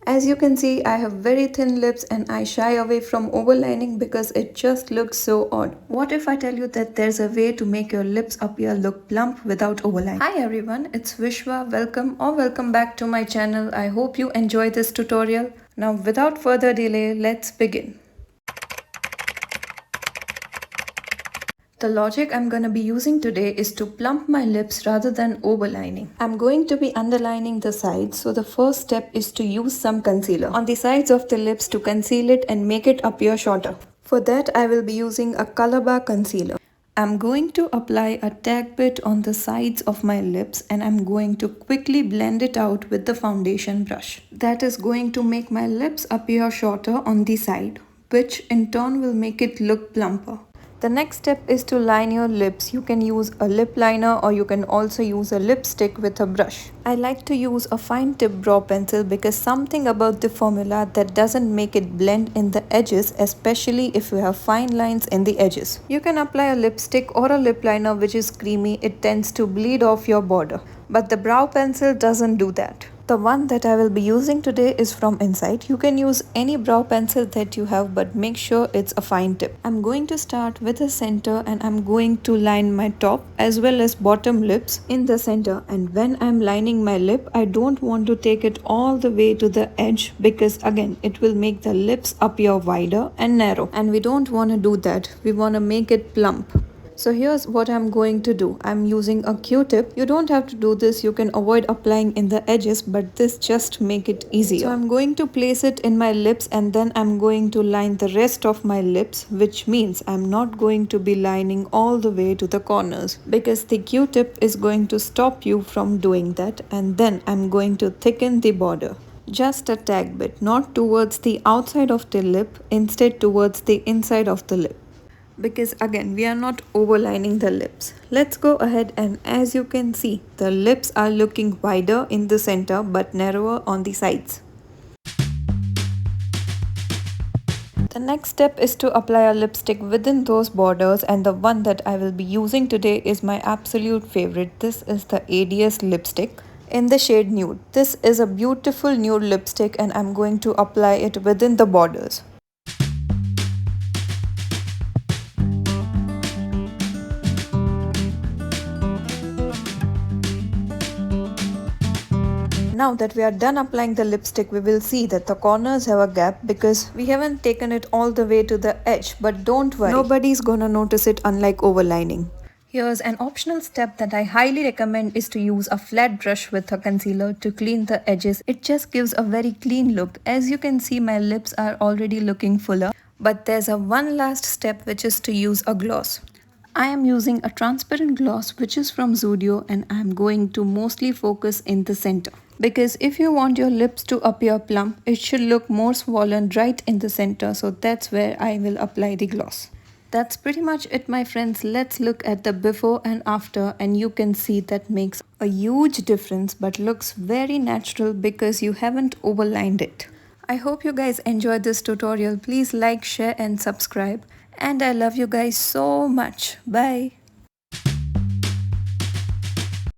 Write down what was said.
As you can see, I have very thin lips and I shy away from overlining because it just looks so odd. What if I tell you that there's a way to make your lips appear look plump without overlining? Hi everyone, it's Vishwa. Welcome back to my channel. I hope you enjoy this tutorial. Now without further delay, let's begin. The logic I'm going to be using today is to plump my lips rather than overlining. I'm going to be underlining the sides, so the first step is to use some concealer on the sides of the lips to conceal it and make it appear shorter. For that, I will be using a color bar concealer. I'm going to apply a tad bit on the sides of my lips and I'm going to quickly blend it out with the foundation brush. That is going to make my lips appear shorter on the side, which in turn will make it look plumper. The next step is to line your lips. You can use a lip liner or you can also use a lipstick with a brush. I like to use a fine tip brow pencil because something about the formula that doesn't make it blend in the edges, especially if you have fine lines in the edges. You can apply a lipstick or a lip liner which is creamy. It tends to bleed off your border. But the brow pencil doesn't do that. The one that I will be using today is from Inside. You can use any brow pencil that you have, but make sure it's a fine tip. I'm going to start with the center and I'm going to line my top as well as bottom lips in the center. And when I'm lining my lip, I don't want to take it all the way to the edge because again, it will make the lips appear wider and narrow. And we don't want to do that. We want to make it plump. So here's what I'm going to do. I'm using a Q-tip. You don't have to do this. You can avoid applying in the edges, but this just make it easier. So I'm going to place it in my lips and then I'm going to line the rest of my lips, which means I'm not going to be lining all the way to the corners because the Q-tip is going to stop you from doing that. And then I'm going to thicken the border. Just a tad bit, not towards the outside of the lip, instead towards the inside of the lip. Because again, we are not overlining the lips. Let's go ahead and as you can see, the lips are looking wider in the center but narrower on the sides. The next step is to apply a lipstick within those borders, and the one that I will be using today is my absolute favorite. This is the ADS lipstick in the shade Nude. This is a beautiful nude lipstick and I'm going to apply it within the borders. Now that we are done applying the lipstick, we will see that the corners have a gap because we haven't taken it all the way to the edge. But don't worry, nobody's gonna notice it unlike overlining. Here's an optional step that I highly recommend is to use a flat brush with a concealer to clean the edges. It just gives a very clean look. As you can see, my lips are already looking fuller. But there's a one last step, which is to use a gloss. I am using a transparent gloss which is from Zudio and I am going to mostly focus in the center. Because if you want your lips to appear plump, it should look more swollen right in the center. So that's where I will apply the gloss. That's pretty much it, my friends. Let's look at the before and after and you can see that makes a huge difference but looks very natural because you haven't overlined it. I hope you guys enjoyed this tutorial. Please like, share and subscribe. And I love you guys so much. Bye.